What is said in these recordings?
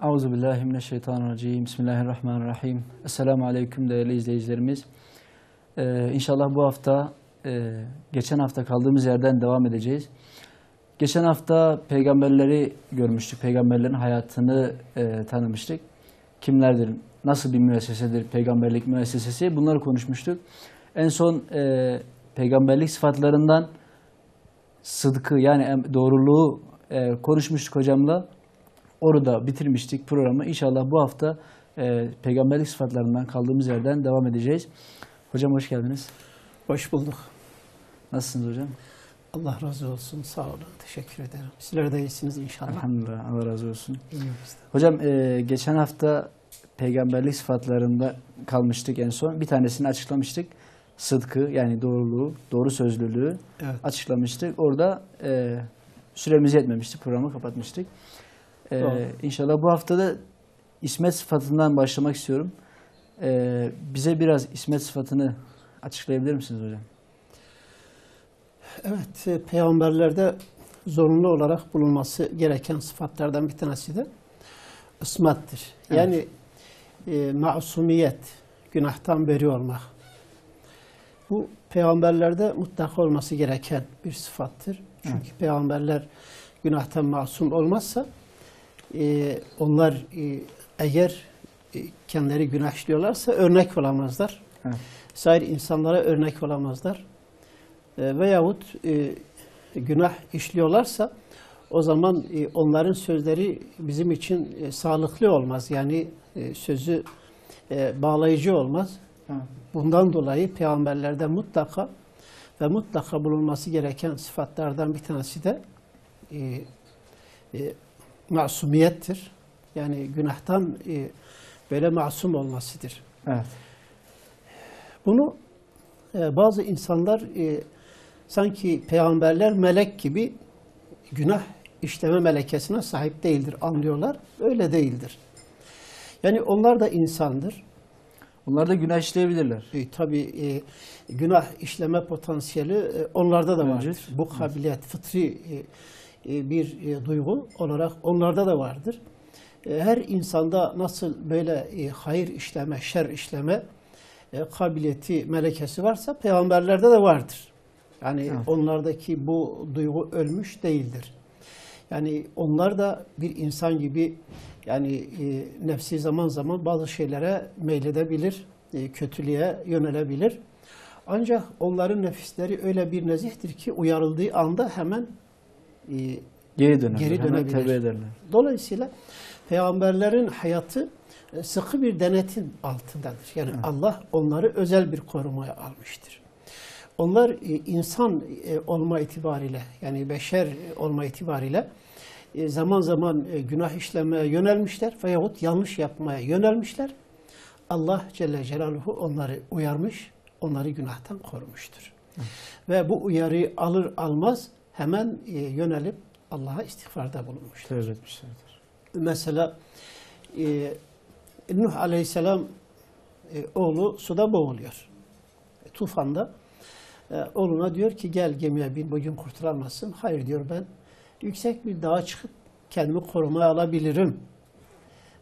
Euzubillahimineşşeytanirracim. Bismillahirrahmanirrahim. Esselamu Aleyküm değerli izleyicilerimiz. İnşallah bu hafta, geçen hafta kaldığımız yerden devam edeceğiz. Geçen hafta peygamberleri görmüştük. Peygamberlerin hayatını tanımıştık. Kimlerdir, nasıl bir müessesedir peygamberlik müessesesi, bunları konuşmuştuk. En son peygamberlik sıfatlarından sıdkı, yani doğruluğu konuşmuştuk hocamla. Orada bitirmiştik programı. İnşallah bu hafta peygamberlik sıfatlarından kaldığımız yerden devam edeceğiz. Hocam hoş geldiniz. Hoş bulduk. Nasılsınız hocam? Allah razı olsun. Sağ olun. Teşekkür ederim. Sizler de iyisiniz inşallah. Elhamdülillah. Allah razı olsun. İyiyiz. Hocam geçen hafta peygamberlik sıfatlarında kalmıştık en son. Bir tanesini açıklamıştık. Sıdkı, yani doğruluğu, doğru sözlülüğü açıklamıştık. Orada süremiz yetmemişti. Programı kapatmıştık. İnşallah bu haftada ismet sıfatından başlamak istiyorum. Bize biraz ismet sıfatını açıklayabilir misiniz hocam? Evet, peygamberlerde zorunlu olarak bulunması gereken sıfatlardan bir tanesi de ismettir. Yani masumiyet, günahtan beri olmak. Bu peygamberlerde mutlaka olması gereken bir sıfattır. Çünkü peygamberler günahtan masum olmazsa onlar eğer kendileri günah işliyorlarsa örnek olamazlar. Sair insanlara örnek olamazlar. Veyahut günah işliyorlarsa o zaman onların sözleri bizim için sağlıklı olmaz. Yani sözü bağlayıcı olmaz. Bundan dolayı peygamberlerde mutlaka ve mutlaka bulunması gereken sıfatlardan bir tanesi de masumiyettir. Yani günahtan böyle masum olmasıdır. Evet. Bunu bazı insanlar sanki peygamberler melek gibi günah işleme melekesine sahip değildir anlıyorlar. Öyle değildir. Yani onlar da insandır. Onlar da günah işleyebilirler. Tabii günah işleme potansiyeli onlarda da vardır. Bu kabiliyet, fıtri bir duygu olarak onlarda da vardır. Her insanda nasıl böyle hayır işleme, şer işleme kabiliyeti, melekesi varsa peygamberlerde de vardır. Yani onlardaki bu duygu ölmüş değildir. Yani onlar da bir insan gibi yani nefsi zaman zaman bazı şeylere meyledebilir, kötülüğe yönelebilir. Ancak onların nefisleri öyle bir nezihtir ki uyarıldığı anda hemen geri dönebilir. Dolayısıyla peygamberlerin hayatı sıkı bir denetim altındadır. Yani Allah onları özel bir korumaya almıştır. Onlar insan olma itibariyle, yani beşer olma itibariyle zaman zaman günah işlemeye yönelmişler veyahut yanlış yapmaya yönelmişler. Allah Celle Celaluhu onları uyarmış, onları günahtan korumuştur. Ve bu uyarıyı alır almaz hemen yönelip Allah'a istiğfarda bulunmuştur. Tevbe etmişlerdir. Mesela Nuh Aleyhisselam oğlu suda boğuluyor. Tufanda. Oğluna diyor ki gel gemiye bin, bugün kurtulamazsın. Hayır diyor, ben yüksek bir dağa çıkıp kendimi korumaya alabilirim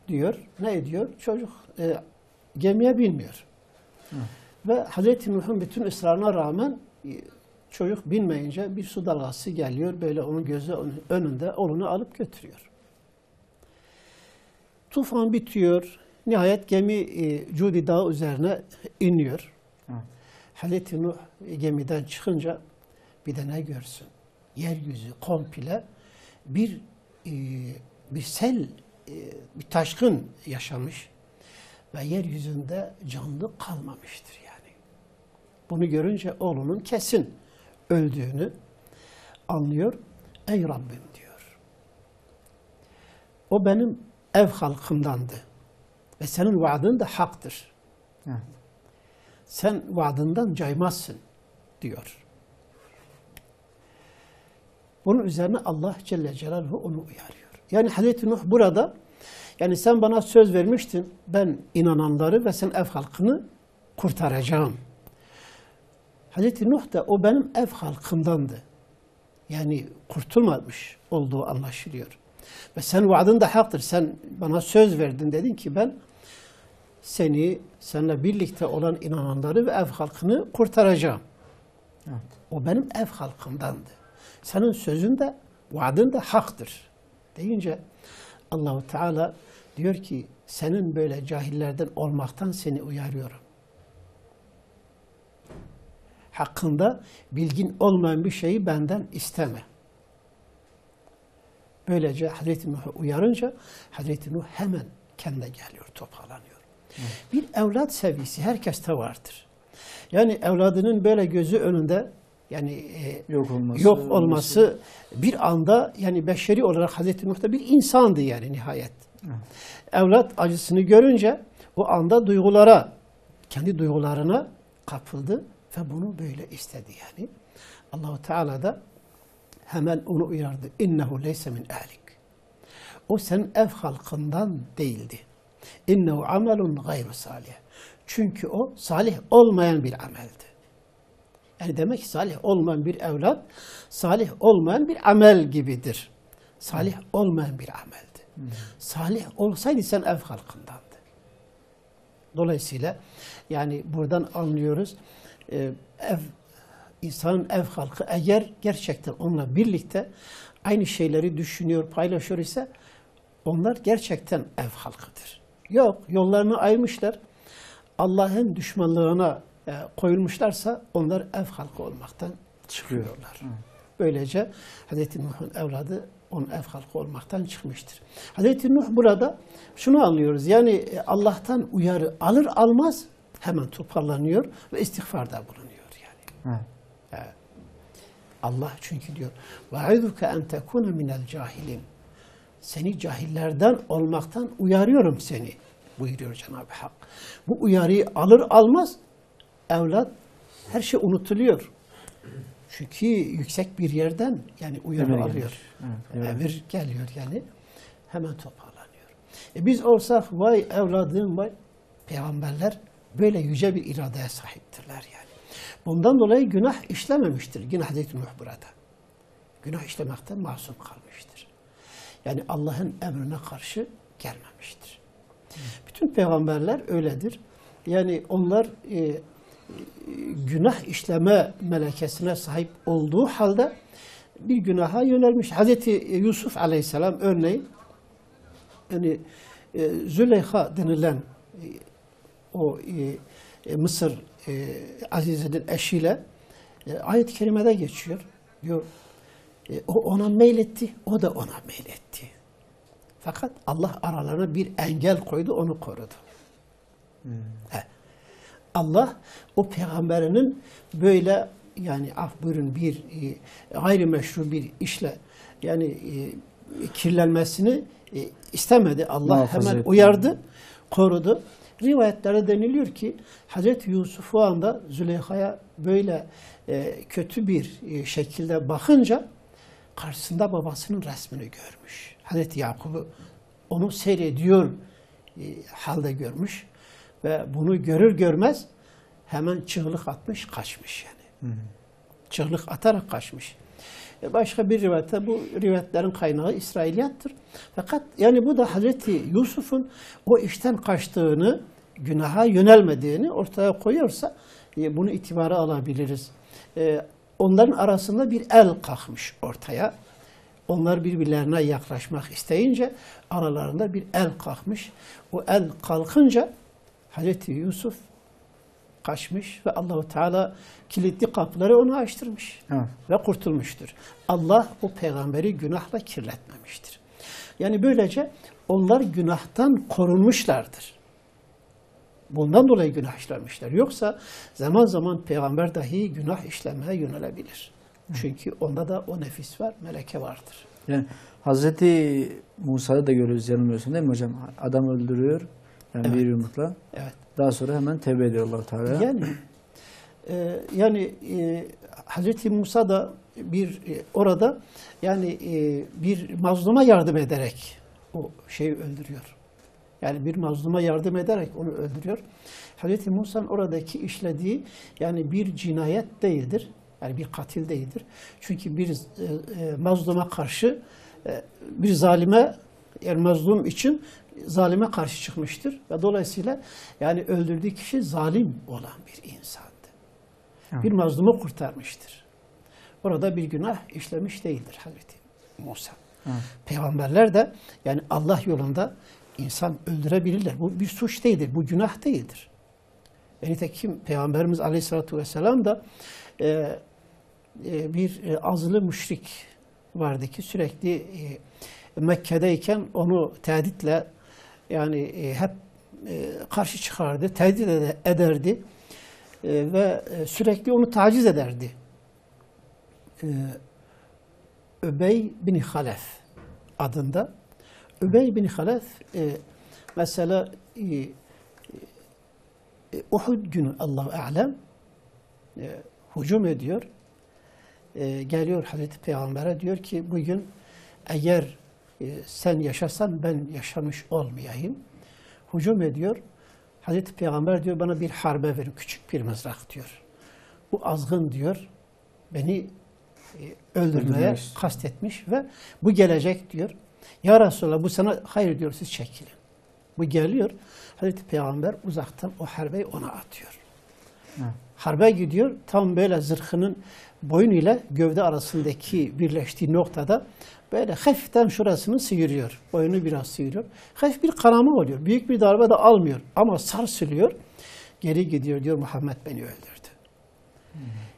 diyor. Ne ediyor? Çocuk gemiye binmiyor. Ve Hazreti Nuh'un bütün ısrarına rağmen çocuk binmeyince bir su dalgası geliyor. Böyle onun gözü önünde oğlunu alıp götürüyor. Tufan bitiyor. Nihayet gemi Cudi Dağı üzerine iniyor. Hazreti Nuh gemiden çıkınca bir de ne görsün? Yeryüzü komple bir sel, bir taşkın yaşamış ve yeryüzünde canlı kalmamıştır yani. Bunu görünce oğlunun kesin öldüğünü anlıyor. Ey Rabbim diyor. O benim ev halkımdandı ve senin vaadin de haktır. Sen vaadinden caymazsın diyor. Bunun üzerine Allah Celle Celaluhu onu uyarıyor. Yani Hazreti Nuh burada, yani sen bana söz vermiştin, ben inananları ve sen ev halkını kurtaracağım. Hazreti Nuh da o benim ev halkımdandı. Yani kurtulmamış olduğu anlaşılıyor. Ve sen vaadin de haktır. Sen bana söz verdin, dedin ki ben seninle birlikte olan inananları ve ev halkını kurtaracağım. Evet. O benim ev halkımdandı. Senin sözün de, vaadin de haktır deyince Allah-u Teala diyor ki senin böyle cahillerden olmaktan seni uyarıyorum. Hakkında bilgin olmayan bir şeyi benden isteme. Böylece Hazreti Nuh'u uyarınca Hazreti Nuh hemen kendine geliyor, toparlanıyor. Evet. Bir evlat sevgisi herkeste vardır. Yani evladının böyle gözü önünde yani yok olması bir anda, yani beşeri olarak Hazreti Nuh da bir insandı yani nihayet. Evet. Evlat acısını görünce o anda kendi duygularına kapıldı ve bunu böyle istedi yani. Allah-u Teala da hemen onu uyardı. İnnehu leyse min ehlik. O senin ev halkından değildi. İnnehu amelun gayru salih. Çünkü o salih olmayan bir ameldi. Yani demek ki salih olmayan bir evlat, salih olmayan bir amel gibidir. Salih olmayan bir ameldi. Salih olsaydı sen ev halkındandı. Dolayısıyla yani buradan anlıyoruz, insanın ev halkı eğer gerçekten onunla birlikte aynı şeyleri düşünüyor, paylaşıyor ise onlar gerçekten ev halkıdır. Yok, yollarını ayırmışlar, Allah'ın düşmanlığına koyulmuşlarsa onlar ev halkı olmaktan çıkıyorlar. Böylece Hz. Nuh'un evladı onun ev halkı olmaktan çıkmıştır. Hz. Nuh burada şunu anlıyoruz, yani Allah'tan uyarı alır almaz hemen toparlanıyor ve istiğfarda bulunuyor yani. Evet. Allah çünkü diyor وَاِذُكَ اَنْ تَكُونَ مِنَ الْجَاهِلِينَ Seni cahillerden olmaktan uyarıyorum seni buyuruyor Cenab-ı Hak. Bu uyarıyı alır almaz evlat her şey unutuluyor. Çünkü yüksek bir yerden yani uyarı alıyor. Emir geliyor yani hemen toparlanıyor. Biz olsak vay evladım vay, peygamberler böyle yüce bir iradeye sahiptirler yani. Bundan dolayı günah işlememiştir. Yine Hazreti Nuh burada. Günah işlemekten masum kalmıştır. Yani Allah'ın emrine karşı gelmemiştir. Bütün peygamberler öyledir. Yani onlar günah işleme melekesine sahip olduğu halde bir günaha yönelmiş. Hazreti Yusuf Aleyhisselam örneğin yani Züleyha denilen o Mısır Azize'nin eşiyle ayet-i kerimede geçiyor. Diyor, o ona meyletti, o da ona meyletti. Fakat Allah aralarına bir engel koydu, onu korudu. Allah o peygamberinin böyle yani buyurun bir gayrimeşru bir işle yani kirlenmesini istemedi. Allah hemen uyardı, korudu. Rivayetlere deniliyor ki Hazreti Yusuf o anda Züleyha'ya böyle kötü bir şekilde bakınca karşısında babasının resmini görmüş. Hazreti Yakub'u onu seyrediyor halde görmüş ve bunu görür görmez hemen çığlık atmış, kaçmış yani. Çığlık atarak kaçmış. Başka bir rivayette, bu rivayetlerin kaynağı İsrailiyattır. Fakat yani bu da Hazreti Yusuf'un o işten kaçtığını, günaha yönelmediğini ortaya koyuyorsa bunu itibara alabiliriz. Onların arasında bir el kalkmış ortaya. Onlar birbirlerine yaklaşmak isteyince aralarında bir el kalkmış. O el kalkınca Hazreti Yusuf kaçmış ve Allahu Teala kilitli kapıları onu açtırmış ve kurtulmuştur. Allah o peygamberi günahla kirletmemiştir. Yani böylece onlar günahtan korunmuşlardır. Bundan dolayı günah işlemişler. Yoksa zaman zaman peygamber dahi günah işlemeye yönelebilir. Çünkü onda da o nefis var, meleke vardır. Yani Hazreti Musa'da da görüyoruz, yanılmıyorsun değil mi hocam? Adam öldürüyor yani bir yumrukla. Evet. Daha sonra hemen tevbe ediyor Allah-u Teala. Yani Hazreti Musa da orada yani bir mazluma yardım ederek o şeyi öldürüyor. Yani bir mazluma yardım ederek onu öldürüyor. Hazreti Musa'nın oradaki işlediği yani bir cinayet değildir. Yani bir katil değildir. Çünkü bir mazluma karşı bir zalime, yani mazlum için zalime karşı çıkmıştır. Ve dolayısıyla yani öldürdüğü kişi zalim olan bir insandı. Evet. Bir mazlumu kurtarmıştır. Orada bir günah işlemiş değildir Hazreti Musa. Evet. Peygamberler de yani Allah yolunda insan öldürebilirler. Bu bir suç değildir, bu günah değildir. Nitekim Peygamberimiz Aleyhisselatü Vesselam da bir azılı müşrik vardı ki sürekli Mekke'deyken onu tehditle yani hep karşı çıkardı, tehdit ederdi ve sürekli onu taciz ederdi. Übey bin Halef adında. Übey bin Halef mesela Uhud günü Allah-u Alem hücum ediyor. Geliyor Hazreti Peygamber'e diyor ki bugün eğer sen yaşarsan ben yaşamış olmayayım. Hücum ediyor. Hazreti Peygamber diyor bana bir harbe verin, küçük bir mızrak diyor. Bu azgın diyor beni öldürmeye kastetmiş ve bu gelecek diyor. Ya Resulallah bu sana hayır diyor siz çekilin. Bu geliyor. Hazreti Peygamber uzaktan o harbeyi ona atıyor. Hı. Harbe gidiyor. Tam böyle zırhının boyun ile gövde arasındaki birleştiği noktada böyle hafiften şurasını sıyırıyor. Boyunu biraz sıyırıyor. Hafif bir kanama oluyor. Büyük bir darbe de almıyor. Ama sarsılıyor. Geri gidiyor diyor Muhammed beni öldürdü.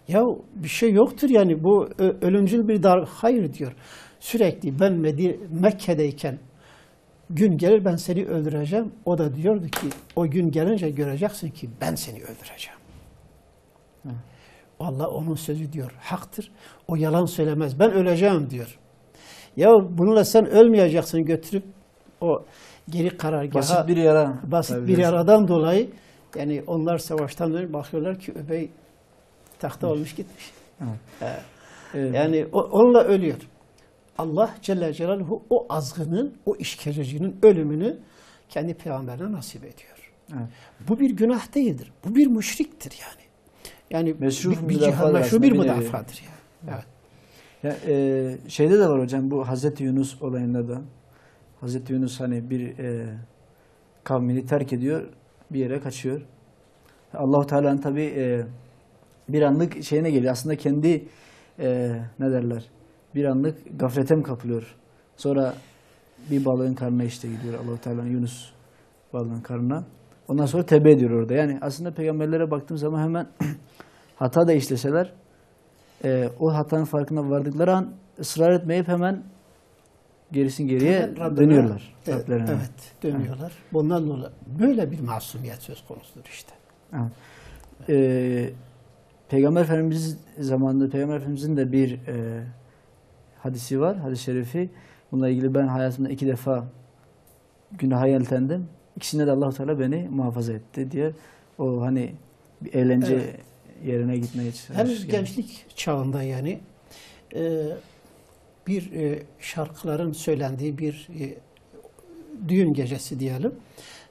Ya bir şey yoktur yani bu ölümcül bir darbe. Hayır diyor. Sürekli ben Mekke'deyken gün gelir ben seni öldüreceğim. O da diyordu ki o gün gelince göreceksin ki ben seni öldüreceğim. Vallahi onun sözü diyor haktır. O yalan söylemez. Ben öleceğim diyor. Ya bununla sen ölmeyeceksin götürüp o geri karargaha. Basit bir yara. Basit bir yaradan dolayı yani onlar savaştan dönüp bakıyorlar ki Übey tahta olmuş gitmiş. Evet. Yani onunla ölüyor. Allah Celle Celaluhu o azgının, o işkencecinin ölümünü kendi peygamberine nasip ediyor. Evet. Bu bir günah değildir. Bu bir müşriktir yani. Yani meşru bir müdafadır yani. Evet. Ya, şeyde de var hocam bu Hazreti Yunus olayında da. Hazreti Yunus hani bir kavmini terk ediyor, bir yere kaçıyor. Allah-u Teala'nın tabi bir anlık şeyine geliyor. Aslında kendi ne derler? Bir anlık gaflete mi kapılıyor? Sonra bir balığın karnına işte gidiyor Allah-u Teala'nın Yunus balığın karnına. Ondan sonra tevbe ediyor orada. Yani aslında peygamberlere baktığım zaman hemen hata da işleseler o hatanın farkına vardıkları an ısrar etmeyip hemen geriye dönüyorlar. Evet, dönüyorlar. Evet. Bundan dolayı böyle bir masumiyet söz konusudur işte. Evet. Peygamber Efendimiz zamanında Peygamber Efendimizin de bir hadisi var, hadis-i şerifi. Bununla ilgili ben hayatımda 2 defa günaha yeltendim. İkisinde de Allah-u Teala beni muhafaza etti diye. O hani bir eğlence yerine gitmeye çalışıyor. Henüz gençlik çağında yani bir şarkıların söylendiği bir düğün gecesi diyelim.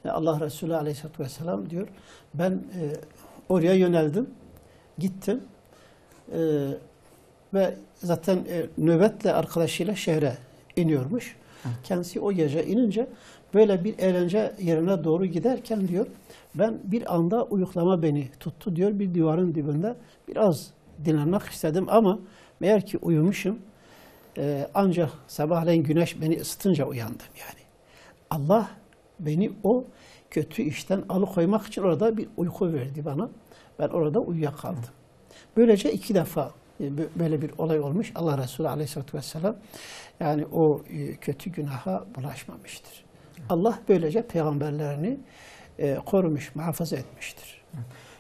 Allah Resulü Aleyhisselatü Vesselam diyor ben oraya yöneldim, gittim ve zaten nöbetle arkadaşıyla şehre iniyormuş. Kendisi o gece inince böyle bir eğlence yerine doğru giderken diyor ben bir anda uyuklama beni tuttu diyor bir duvarın dibinde biraz dinlenmek istedim ama meğer ki uyumuşum ancak sabahleyin güneş beni ısıtınca uyandım yani. Allah beni o kötü işten alıkoymak için orada bir uyku verdi bana. Ben orada uyuyakaldım. Böylece 2 defa böyle bir olay olmuş. Allah Resulü Aleyhisselatü Vesselam yani o kötü günaha bulaşmamıştır. Allah böylece peygamberlerini korumuş, muhafaza etmiştir.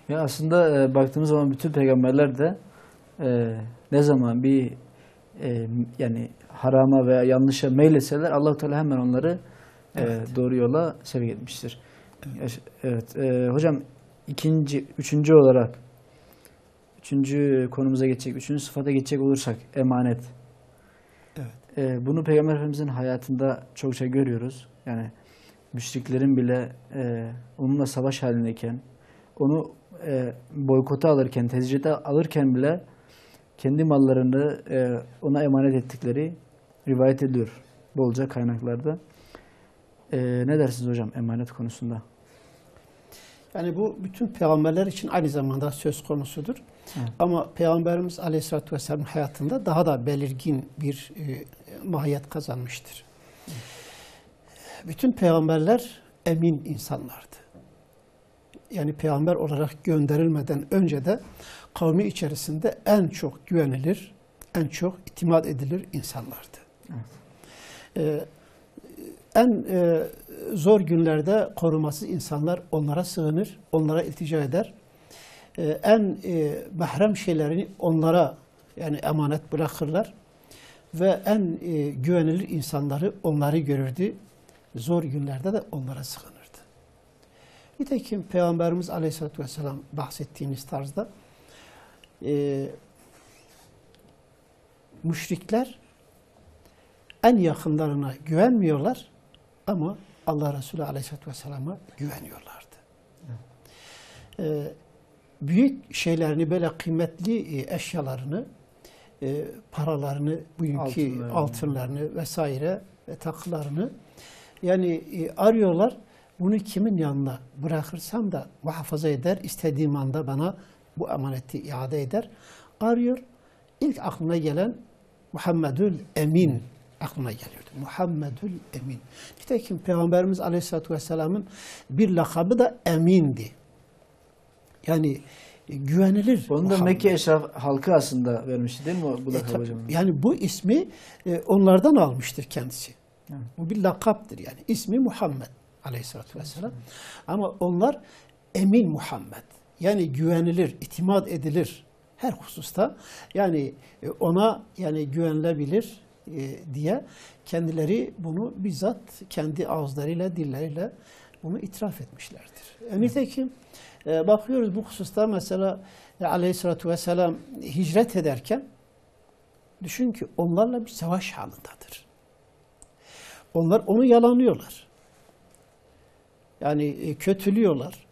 Ya aslında baktığımız zaman bütün peygamberler de ne zaman bir yani harama veya yanlışa meyletseler Allah-u Teala hemen onları doğru yola sevk etmiştir. Evet. Hocam üçüncü olarak üçüncü konumuza geçecek, üçüncü sıfata geçecek olursak emanet. Evet. Bunu Peygamber Efendimizin hayatında çokça görüyoruz. Yani müşriklerin bile onunla savaş halindeyken, onu boykota alırken, tecride alırken bile kendi mallarını ona emanet ettikleri rivayet ediyor bolca kaynaklarda. Ne dersiniz hocam emanet konusunda? Yani bu bütün peygamberler için aynı zamanda söz konusudur. Evet. Ama Peygamberimiz Aleyhisselatü Vesselam'ın hayatında daha da belirgin bir mahiyet kazanmıştır. Bütün peygamberler emin insanlardı. Yani peygamber olarak gönderilmeden önce de kavmi içerisinde en çok güvenilir, en çok itimat edilir insanlardı. Evet. En zor günlerde korumasız insanlar onlara sığınır, onlara iltica eder. En mahrem şeylerini onlara yani emanet bırakırlar ve en güvenilir insanları onları görürdü. Zor günlerde de onlara sığınırdı. Nitekim Peygamberimiz Aleyhisselatü Vesselam bahsettiğimiz tarzda müşrikler en yakınlarına güvenmiyorlar ama Allah Resulü Aleyhisselatü Vesselam'a güveniyorlardı. Büyük şeylerini böyle kıymetli eşyalarını, paralarını, bugünkü altınlarını vesaire takılarını yani arıyorlar. Bunu kimin yanına bırakırsam da muhafaza eder, istediğim anda bana bu emaneti iade eder. Arıyor. İlk aklına gelen Muhammedül Emin aklına geliyordu. Muhammedül Emin. Nitekim Peygamberimiz Aleyhisselatü Vesselam'ın bir lakabı da Emin'di. Yani güvenilir. Onu da Mekke eşraf halkı aslında vermişti değil mi bu lakabı hocam? Yani bu ismi onlardan almıştır kendisi. Evet. Bu bir lakaptır yani. İsmi Muhammed Aleyhisselatü Vesselam. Ama onlar Emin Muhammed. Yani güvenilir, itimat edilir her hususta. Yani ona yani güvenilebilir diye kendileri bunu bizzat kendi ağızlarıyla, dilleriyle bunu itiraf etmişlerdir. Nitekim bakıyoruz bu hususta mesela Aleyhisselatü Vesselam hicret ederken düşün ki onlarla bir savaş halindedir. Onlar onu yalanlıyorlar. Yani kötülüyorlar.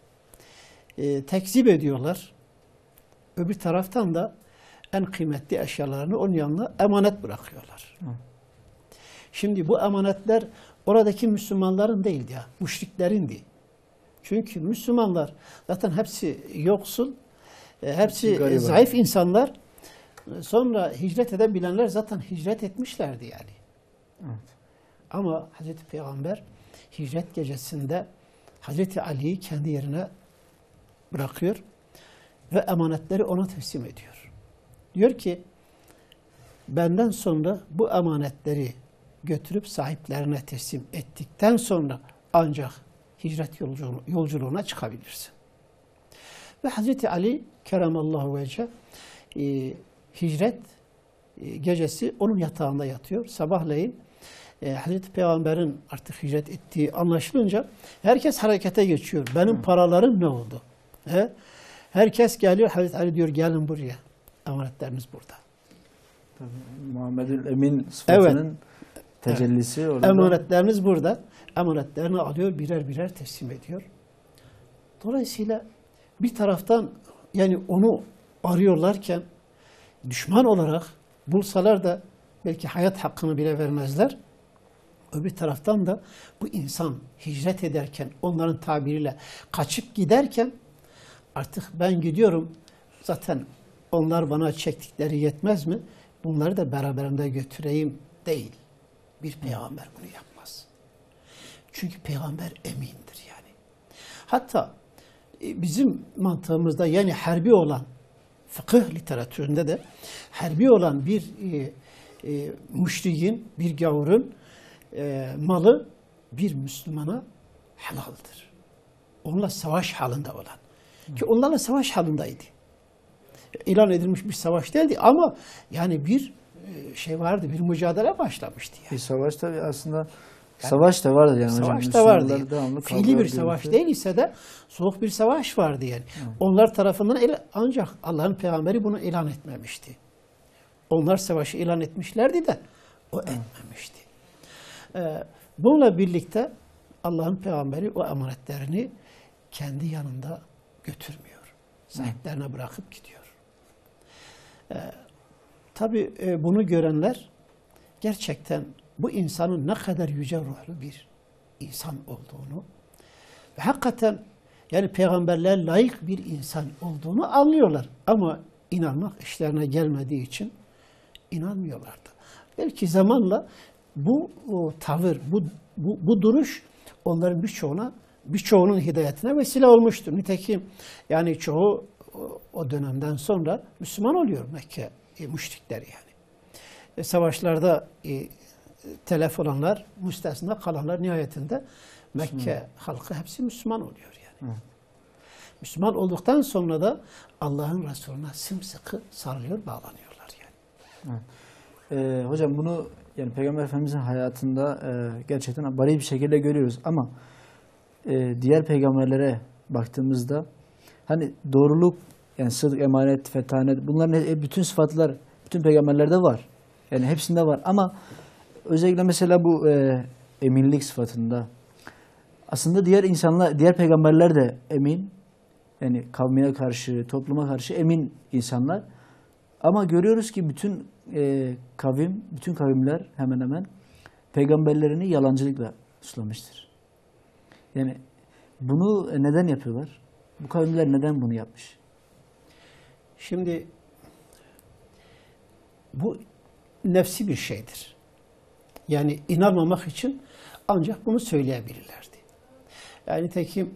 Tekzip ediyorlar. Öbür taraftan da en kıymetli eşyalarını onun yanına emanet bırakıyorlar. Hı. Şimdi bu emanetler oradaki Müslümanların değildi ya, müşriklerindi. Çünkü Müslümanlar zaten hepsi yoksul, hepsi zayıf insanlar. Sonra hicret edebilenler zaten hicret etmişlerdi yani. Evet. Ama Hazreti Peygamber hicret gecesinde Hazreti Ali'yi kendi yerine bırakıyor ve emanetleri ona teslim ediyor. Diyor ki benden sonra bu emanetleri götürüp sahiplerine teslim ettikten sonra ancak hicret yolculuğuna çıkabilirsin. Ve Hazreti Ali keremallahu vece hicret gecesi onun yatağında yatıyor. Sabahleyin Hazreti Peygamber'in artık hicret ettiği anlaşılınca herkes harekete geçiyor. Benim paralarım ne oldu? Herkes geliyor. Hazreti Ali diyor gelin buraya. Emanetleriniz burada. Muhammedül Emin sıfatının tecellisi orada. Emanetleriniz burada. Emanetlerini alıyor, birer birer teslim ediyor. Dolayısıyla bir taraftan yani onu arıyorlarken düşman olarak bulsalar da belki hayat hakkını bile vermezler. Öbür taraftan da bu insan hicret ederken, onların tabiriyle kaçıp giderken artık ben gidiyorum, zaten onlar bana çektikleri yetmez mi? Bunları da beraberinde götüreyim değil. Bir peygamber bunu yapmaz. Çünkü peygamber emindir yani. Hatta bizim mantığımızda yani harbi olan fıkıh literatüründe de harbi olan bir müşrikin, bir gavurun malı bir Müslümana helaldir. Onunla savaş halinde olan. Ki onlarla savaş halindeydi. İlan edilmiş bir savaş değildi ama yani bir şey vardı, bir mücadele başlamıştı yani. Bir savaş tabii aslında savaş da vardı yani savaş hocam. da vardı. Fiili bir savaş değil ise de soğuk bir savaş vardı yani. Evet. Onlar tarafından ancak Allah'ın peygamberi bunu ilan etmemişti. Onlar savaşı ilan etmişlerdi de o etmemişti. Bununla birlikte Allah'ın peygamberi o emanetlerini kendi yanında götürmüyor. Sahiplerine bırakıp gidiyor. Tabii bunu görenler gerçekten bu insanın ne kadar yüce ruhlu bir insan olduğunu ve hakikaten yani peygamberler layık bir insan olduğunu anlıyorlar. Ama inanmak işlerine gelmediği için inanmıyorlardı. Belki zamanla bu tavır, bu duruş onların birçoğunun hidayetine vesile olmuştur. Nitekim yani çoğu o dönemden sonra Müslüman oluyor Mekke müşrikleri yani. Savaşlarda telef olanlar, müstesna kalanlar nihayetinde Mekke halkı hepsi Müslüman oluyor yani. Müslüman olduktan sonra da Allah'ın Resulüne sımsıkı sarılıyor, bağlanıyorlar yani. Hocam bunu yani Peygamber Efendimizin hayatında gerçekten bariz bir şekilde görüyoruz ama diğer peygamberlere baktığımızda hani doğruluk, yani sıdk, emanet, fetanet, bunların bütün sıfatlar bütün peygamberlerde var. Yani hepsinde var ama özellikle mesela bu eminlik sıfatında aslında diğer peygamberler de emin. Yani kavmine karşı, topluma karşı emin insanlar. Ama görüyoruz ki bütün kavimler hemen hemen peygamberlerini yalancılıkla suçlamıştır. Yani bunu neden yapıyorlar? Bu kavimler neden bunu yapmış? Şimdi bu nefsi bir şeydir. Yani inanmamak için ancak bunu söyleyebilirlerdi. Yani nitekim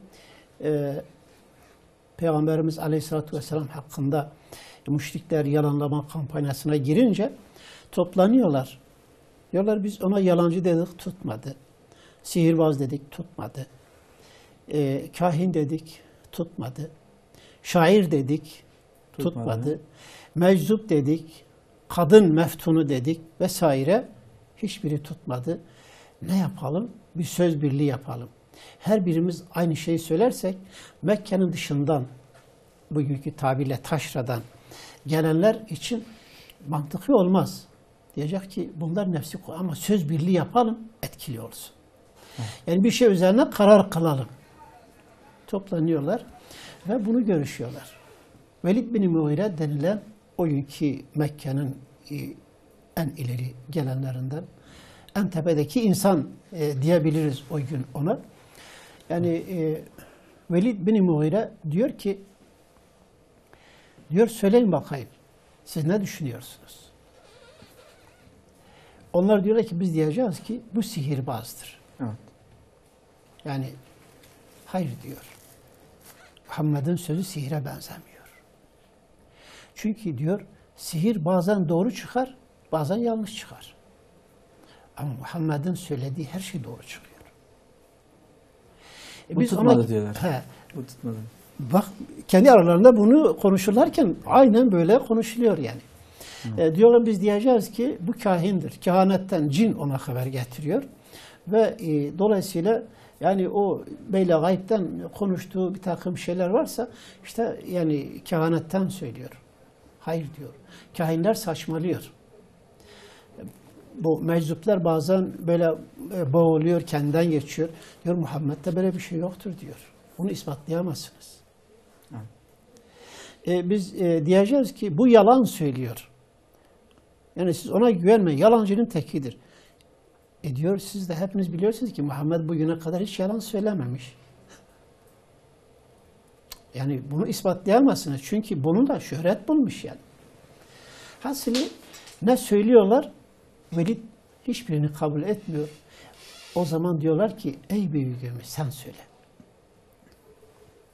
Peygamberimiz Aleyhisselatü Vesselam hakkında müşrikler yalanlama kampanyasına girince toplanıyorlar. Diyorlar biz ona yalancı dedik, tutmadı. Sihirbaz dedik, tutmadı. Kahin dedik, tutmadı. Şair dedik, tutmadı. Meczup dedik, kadın meftunu dedik vesaire. Hiçbiri tutmadı. Ne yapalım? Bir söz birliği yapalım. Her birimiz aynı şeyi söylersek Mekke'nin dışından, bugünkü tabirle taşradan gelenler için mantıklı olmaz. Diyecek ki bunlar nefsi ama söz birliği yapalım, etkili olsun. Yani bir şey üzerine karar kılalım. Toplanıyorlar ve bunu görüşüyorlar. Velid bin Mughire denilen o günkü Mekke'nin en ileri gelenlerinden, en tepedeki insan diyebiliriz o gün ona. Yani Velid bin Mughire diyor ki, söyleyin bakayım, siz ne düşünüyorsunuz? Onlar diyorlar ki biz diyeceğiz ki bu sihirbazdır. Evet. Yani hayır diyor. Muhammed'in sözü sihire benzemiyor. Çünkü diyor sihir bazen doğru çıkar, bazen yanlış çıkar. Ama Muhammed'in söylediği her şey doğru çıkıyor. Bu biz tutmadı diyorlar. Bu tutmadı. Bak kendi aralarında bunu konuşurlarken aynen böyle konuşuluyor yani. Diyorlar biz diyeceğiz ki bu kahindir. Kehanetten cin ona haber getiriyor. Ve dolayısıyla yani o böyle gaybden konuştuğu bir takım şeyler varsa işte yani kehanetten söylüyor. Hayır diyor. Kahinler saçmalıyor. Bu meczuplar bazen böyle boğuluyor, kendinden geçiyor. Diyor Muhammed'de böyle bir şey yoktur diyor. Bunu ispatlayamazsınız. Biz diyeceğiz ki bu yalan söylüyor. Yani siz ona güvenmeyin. Yalancının tekidir. Diyor siz de hepiniz biliyorsunuz ki Muhammed bugüne kadar hiç yalan söylememiş. Yani bunu ispatlayamazsınız. Çünkü bunu da şöhret bulmuş yani. Hasılı ne söylüyorlar? Velid hiçbirini kabul etmiyor. O zaman diyorlar ki ey büyüğümüz sen söyle.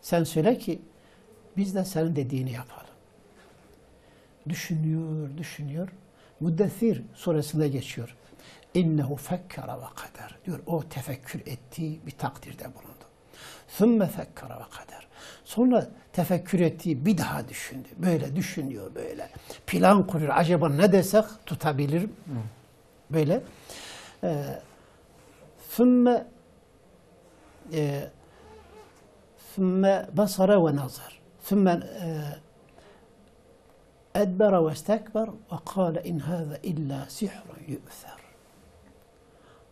Sen söyle ki biz de senin dediğini yapalım. Düşünüyor. Müddessir suresinde geçiyor. İnnehu fekkara ve kader. Diyor o tefekkür ettiği bir takdirde bulundu. Sümme fekkara ve kader. Sonra tefekkür ettiği bir daha düşündü. Böyle düşünüyor böyle. Plan kuruyor. Acaba ne desek tutabilirim. Böyle. Sümme basara ve nazar. Sümme edbera ve istekber ve kâle in hâze illa sihrun yu'ther.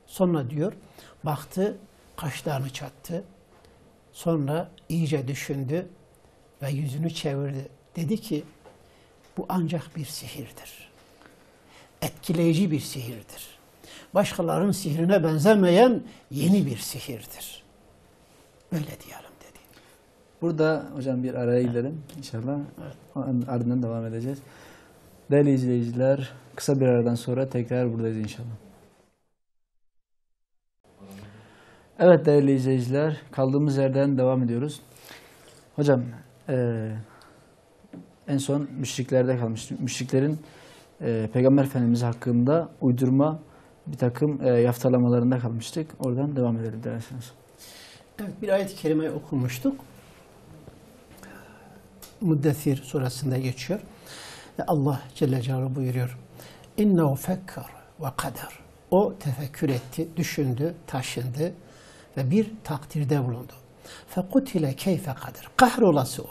Sonra diyor, baktı, kaşlarını çattı. Sonra iyice düşündü ve yüzünü çevirdi. Dedi ki, bu ancak bir sihirdir. etkileyici bir sihirdir. Başkalarının sihrine benzemeyen yeni bir sihirdir. Böyle diyelim dedi. Burada hocam bir araya gidelim inşallah. Ardından devam edeceğiz. Değerli izleyiciler, kısa bir aradan sonra tekrar buradayız inşallah. Evet değerli izleyiciler, kaldığımız yerden devam ediyoruz. Hocam, en son müşriklerde kalmıştık. Müşriklerin Peygamber Efendimiz hakkında uydurma bir takım yaftalamalarında kalmıştık. Oradan devam edelim derseniz. Evet, bir ayet-i kerimeyi okumuştuk. Müddessir suresinde geçiyor. Allah Celle Celaluhu buyuruyor. İnnehu fekkar ve kader. O tefekkür etti, düşündü, taşındı ve bir takdirde bulundu. Fekutile keyfe kader. Kahrolası o.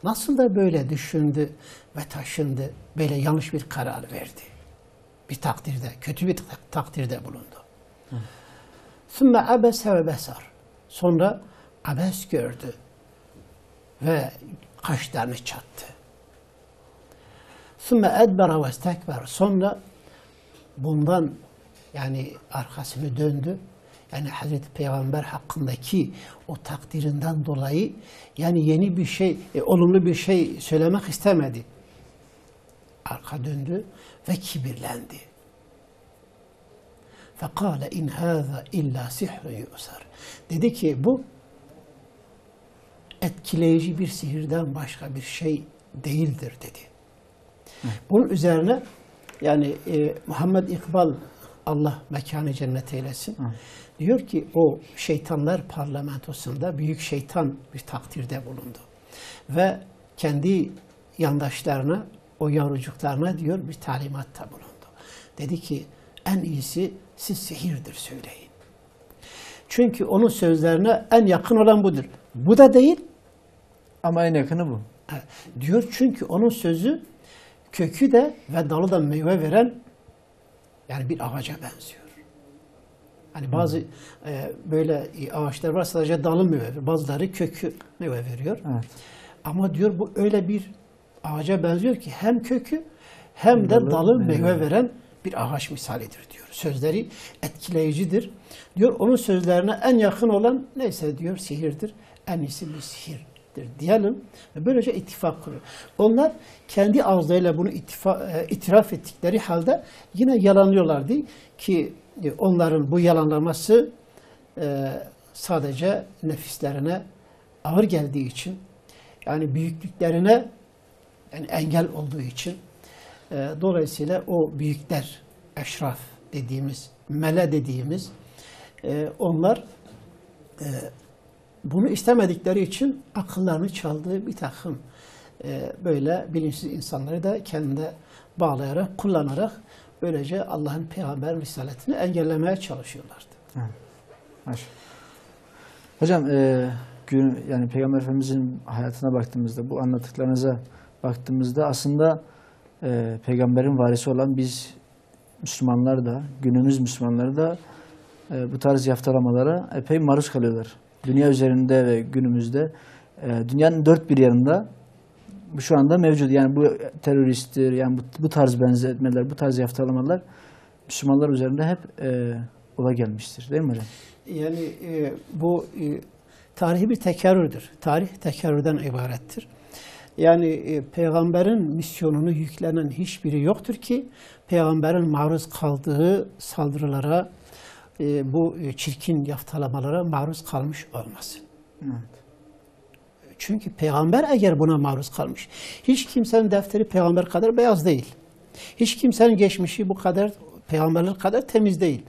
Nasıl da böyle düşündü ve taşındı, böyle yanlış bir karar verdi. Bir takdirde, kötü bir takdirde bulundu. Sümme abese ve besar. Sonra abes gördü ve kaşlarını çattı. Sümme edbera ve istekber. Sonra bundan yani arkasını döndü. Yani Hazreti Peygamber hakkındaki o takdirinden dolayı yani yeni bir şey, olumlu bir şey söylemek istemedi. Arka döndü ve kibirlendi. فَقَالَ اِنْ هَذَا اِلَّا سِحْرٌ يُؤْسَرٌ. Dedi ki bu etkileyici bir sihirden başka bir şey değildir dedi. Bunun üzerine yani Muhammed İkbal, Allah mekanı cennet eylesin, diyor ki o şeytanlar parlamentosunda büyük şeytan bir takdirde bulundu. Ve kendi yandaşlarına, o yavrucuklarına diyor bir talimatta bulundu. Dedi ki en iyisi siz sihirdir söyleyin. Çünkü onun sözlerine en yakın olan budur. Bu da değil. Ama en yakını bu. Diyor çünkü onun sözü kökü de ve dalı da meyve veren yani bir ağaca benziyor. Hani bazı böyle ağaçlar var sadece dalı meyve veriyor. Bazıları kökü meyve veriyor. Evet. Ama diyor bu öyle bir ağaca benziyor ki hem kökü hem de dalı meyve veren bir ağaç misalidir diyor. Sözleri etkileyicidir. Diyor onun sözlerine en yakın olan neyse diyor sihirdir. En iyisi bir sihirdir diyelim. Ve böylece ittifak kuruyor. Onlar kendi ağızlarıyla bunu itiraf ettikleri halde yine yalanlıyorlardı ki onların bu yalanlaması sadece nefislerine ağır geldiği için yani büyüklüklerine yani engel olduğu için dolayısıyla o büyükler, eşraf dediğimiz, mele dediğimiz onlar bunu istemedikleri için akıllarını çaldığı bir takım böyle bilinçsiz insanları da kendine bağlayarak, kullanarak böylece Allah'ın peygamber risaletini engellemeye çalışıyorlardı. Maşallah. Hocam yani Peygamber Efendimizin hayatına baktığımızda, bu anlattıklarınıza baktığımızda aslında peygamberin varisi olan biz Müslümanlar da, günümüz Müslümanları da bu tarz yaftalamalara epey maruz kalıyorlar. Dünya üzerinde ve günümüzde dünyanın dört bir yanında bu şu anda mevcut. Yani bu teröristtir, yani bu tarz benzetmeler, bu tarz yaftalamalar Müslümanlar üzerinde hep ola gelmiştir. Değil mi hocam? Yani bu tarihi bir tekerrürdür. Tarih tekerrürden ibarettir. Yani peygamberin misyonunu yüklenen hiçbiri yoktur ki peygamberin maruz kaldığı saldırılara, bu çirkin yaftalamalara maruz kalmış olmasın. Evet. Çünkü peygamber eğer buna maruz kalmış, hiç kimsenin defteri peygamber kadar beyaz değil. Hiç kimsenin geçmişi bu kadar, peygamberler kadar temiz değil.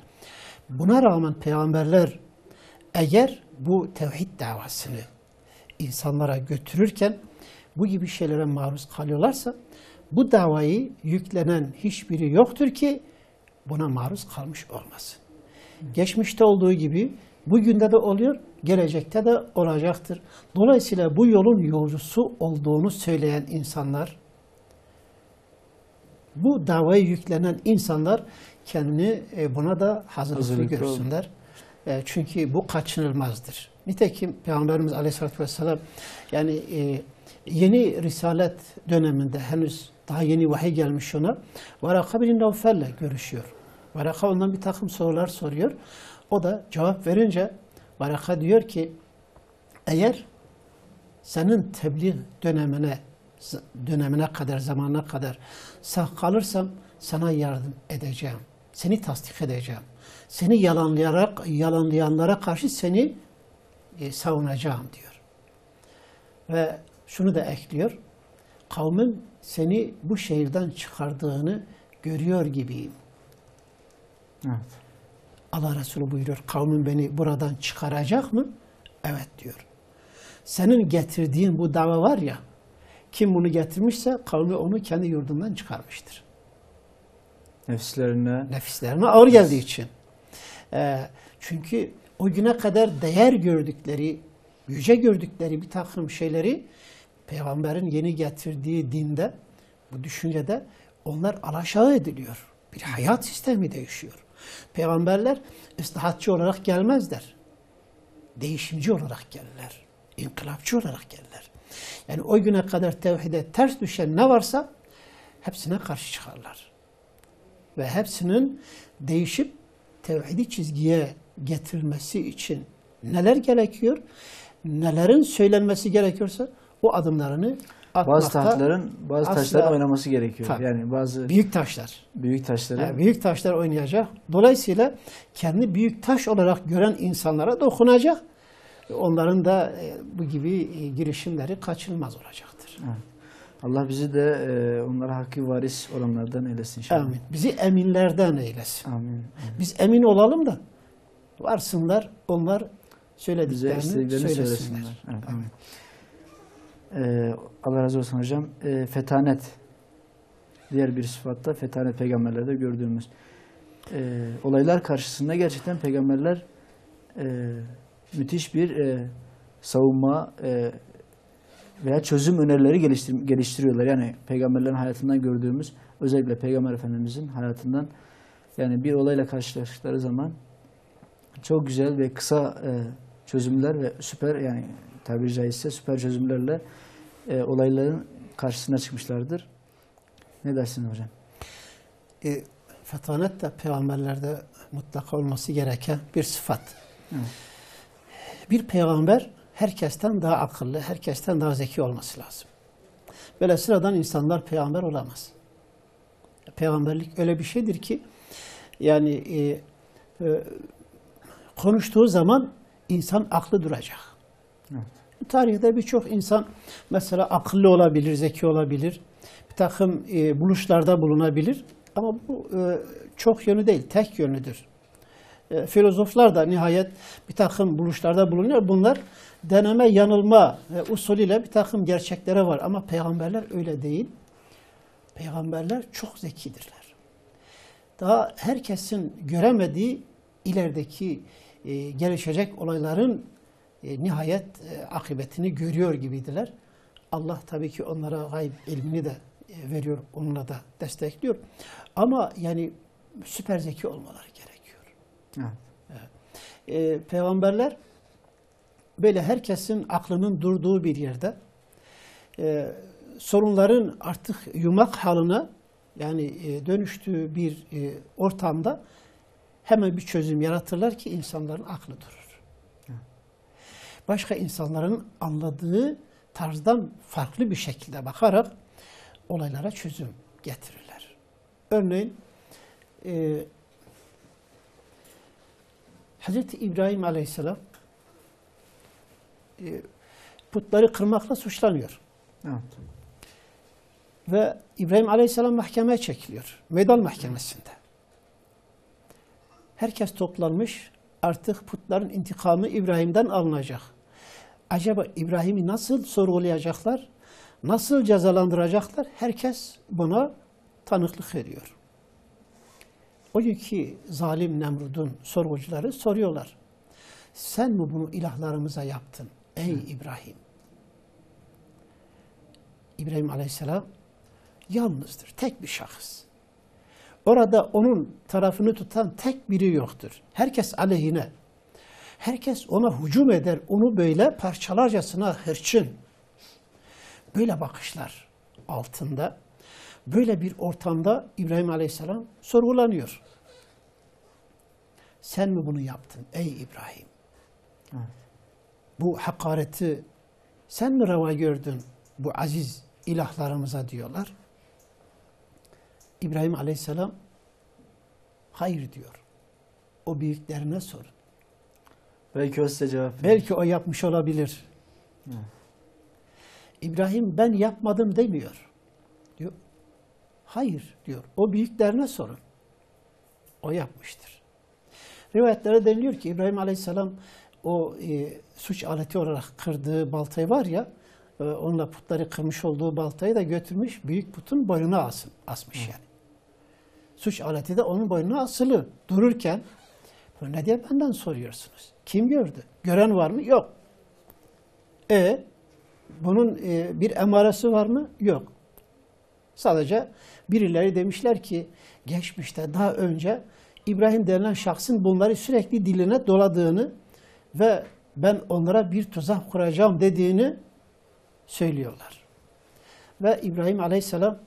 Buna rağmen peygamberler eğer bu tevhid davasını insanlara götürürken bu gibi şeylere maruz kalıyorlarsa bu davayı yüklenen hiçbiri yoktur ki buna maruz kalmış olmasın. Geçmişte olduğu gibi bugün de oluyor, gelecekte de olacaktır. Dolayısıyla bu yolun yolcusu olduğunu söyleyen insanlar, bu davaya yüklenen insanlar kendini buna da hazırlıklı görsünler. Çünkü bu kaçınılmazdır. Nitekim Peygamberimiz Aleyhisselatü Vesselam yani yeni Risalet döneminde henüz Daha yeni vahiy gelmiş ona. Varaka bin Nevfel'le görüşüyor. Varaka ondan bir takım sorular soruyor. O da cevap verince Varaka diyor ki eğer senin tebliğ dönemine kadar, zamanına kadar sağ kalırsam sana yardım edeceğim. Seni tasdik edeceğim. Seni yalanlayanlara karşı seni savunacağım diyor. Ve şunu da ekliyor. Kavmin seni bu şehirden çıkardığını görüyor gibiyim. Evet. Allah Resulü buyuruyor. Kavmin beni buradan çıkaracak mı? Evet diyor. Senin getirdiğin bu dava var ya, kim bunu getirmişse kavmi onu kendi yurdundan çıkarmıştır. Nefislerine ağır geldiği için. Çünkü o güne kadar değer gördükleri, yüce gördükleri bir takım şeyleri Peygamberin yeni getirdiği dinde, bu düşüncede onlar alaşağı ediliyor. Bir hayat sistemi değişiyor. Peygamberler ıslahatçı olarak gelmezler. Değişimci olarak gelirler. İnkılapçı olarak gelirler. Yani o güne kadar tevhide ters düşen ne varsa hepsine karşı çıkarlar. Ve hepsinin değişip tevhidi çizgiye getirilmesi için neler gerekiyor, nelerin söylenmesi gerekiyorsa o adımlarını atmakta. Bazı taşların oynaması gerekiyor. Tabii, yani bazı büyük taşlar. Büyük taşları. Büyük taşlar oynayacak. Dolayısıyla kendi büyük taş olarak gören insanlara dokunacak. Onların da bu gibi girişimleri kaçınılmaz olacaktır. Evet. Allah bizi de onlara hakkı varis olanlardan eylesin inşallah. Amin. Bizi eminlerden eylesin. Amin. Biz emin olalım da varsınlar onlar söylediklerini söylesinler. Evet, amin. Allah razı olsun hocam. Fetanet. Diğer bir sıfatta fetanet peygamberlerde gördüğümüz olaylar karşısında gerçekten peygamberler müthiş bir savunma veya çözüm önerileri geliştiriyorlar. Yani peygamberlerin hayatından gördüğümüz, özellikle Peygamber Efendimizin hayatından, yani bir olayla karşılaştıkları zaman çok güzel ve kısa çözümler ve süper, yani tabiri caizse süper çözümlerle olayların karşısına çıkmışlardır. Ne dersiniz hocam? Fetanet de peygamberlerde mutlaka olması gereken bir sıfat. Evet. Bir peygamber herkesten daha akıllı, herkesten daha zeki olması lazım. Böyle sıradan insanlar peygamber olamaz. Peygamberlik öyle bir şeydir ki yani konuştuğu zaman insan aklı duracak. Evet. Tarihte birçok insan mesela akıllı olabilir, zeki olabilir. Bir takım buluşlarda bulunabilir. Ama bu çok yönü değil, tek yönüdür. Filozoflar da nihayet bir takım buluşlarda bulunuyor. Bunlar deneme yanılma usulüyle bir takım gerçeklere var. Ama peygamberler öyle değil. Peygamberler çok zekidirler. Daha herkesin göremediği ilerideki gelişecek olayların nihayet akıbetini görüyor gibiydiler. Allah tabii ki onlara gayb ilmini de veriyor, onunla da destekliyor. Ama yani süper zeki olmaları gerekiyor. Evet. Peygamberler böyle herkesin aklının durduğu bir yerde sorunların artık yumak haline yani dönüştüğü bir ortamda hemen bir çözüm yaratırlar ki insanların aklı durur. Başka insanların anladığı tarzdan farklı bir şekilde bakarak olaylara çözüm getirirler. Örneğin Hazreti İbrahim Aleyhisselam putları kırmakla suçlanıyor. Evet. Ve İbrahim Aleyhisselam mahkemeye çekiliyor. Meydan mahkemesinde. Herkes toplanmış. Artık putların intikamı İbrahim'den alınacak. Acaba İbrahim'i nasıl sorgulayacaklar? Nasıl cezalandıracaklar? Herkes buna tanıklık ediyor. O günkü zalim Nemrud'un sorgucuları soruyorlar. Sen mi bunu ilahlarımıza yaptın ey İbrahim? İbrahim Aleyhisselam yalnızdır, tek bir şahıs. Orada onun tarafını tutan tek biri yoktur. Herkes aleyhine. Herkes ona hücum eder, onu böyle parçalarcasına hırçın. Böyle bakışlar altında Böyle bir ortamda İbrahim Aleyhisselam sorgulanıyor. Sen mi bunu yaptın ey İbrahim? Evet. Bu hakareti sen mi reva gördün bu aziz ilahlarımıza diyorlar. İbrahim Aleyhisselam hayır diyor. O büyüklerine sorun. Belki o size cevap verir. Belki o yapmış olabilir. Evet. İbrahim ben yapmadım demiyor. Diyor. Hayır diyor. O büyüklerine sorun. O yapmıştır. Rivayetlere deniliyor ki İbrahim Aleyhisselam o suç aleti olarak kırdığı baltayı var ya, onunla putları kırmış olduğu baltayı da götürmüş büyük putun boynuna asmış yani. Suç aleti de onun boynuna asılı dururken ne diye benden soruyorsunuz? Kim gördü? Gören var mı? Yok. Bunun bir emaresi var mı? Yok. Sadece birileri demişler ki geçmişte daha önce İbrahim denilen şahsın bunları sürekli diline doladığını ve ben onlara bir tuzak kuracağım dediğini söylüyorlar. Ve İbrahim Aleyhisselam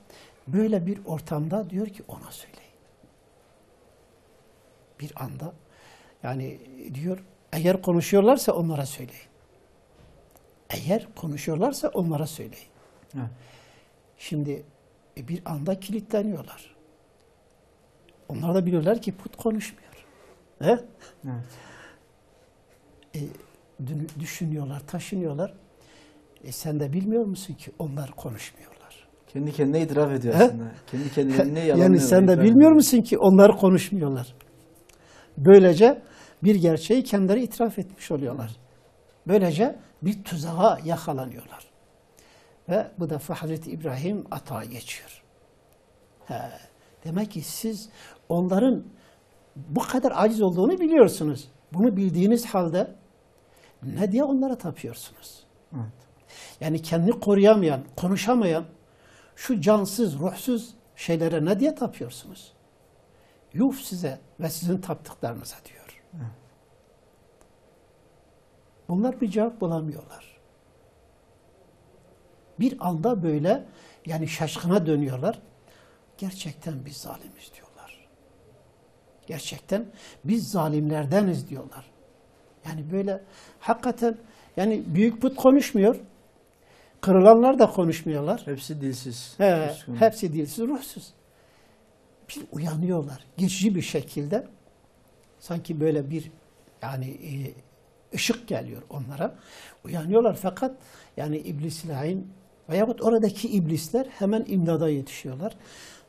böyle bir ortamda diyor ki ona söyleyin. Bir anda yani diyor eğer konuşuyorlarsa onlara söyleyin. Eğer konuşuyorlarsa onlara söyleyin. Evet. Şimdi bir anda kilitleniyorlar. Onlar da biliyorlar ki put konuşmuyor. He? Evet. Düşünüyorlar, taşınıyorlar. Sen de bilmiyor musun ki onlar konuşmuyorlar. Kendi kendine itiraf ediyor He? aslında. Kendi kendine yalanlıyor. Yani sen de bilmiyor musun ki onlar konuşmuyorlar. Böylece bir gerçeği kendileri itiraf etmiş oluyorlar. Böylece bir tuzağa yakalanıyorlar. Ve bu defa Hazreti İbrahim atağa geçiyor. Demek ki siz onların bu kadar aciz olduğunu biliyorsunuz. Bunu bildiğiniz halde ne diye onlara tapıyorsunuz? Evet. Yani kendini koruyamayan, konuşamayan şu cansız, ruhsuz şeylere ne diye tapıyorsunuz? Yuh size ve sizin taptıklarınıza diyor. Evet. Bunlar bir cevap bulamıyorlar. Bir anda böyle yani şaşkına dönüyorlar. Gerçekten biz zalimiz diyorlar. Gerçekten biz zalimlerdeniz diyorlar. Yani böyle hakikaten yani büyük put konuşmuyor. Kırılanlar da konuşmuyorlar. Hepsi dilsiz. Hepsi dilsiz, ruhsuz. Bir uyanıyorlar. Geçici bir şekilde sanki böyle bir yani ışık geliyor onlara. Uyanıyorlar fakat yani iblis lain veyahut oradaki iblisler hemen imdada yetişiyorlar.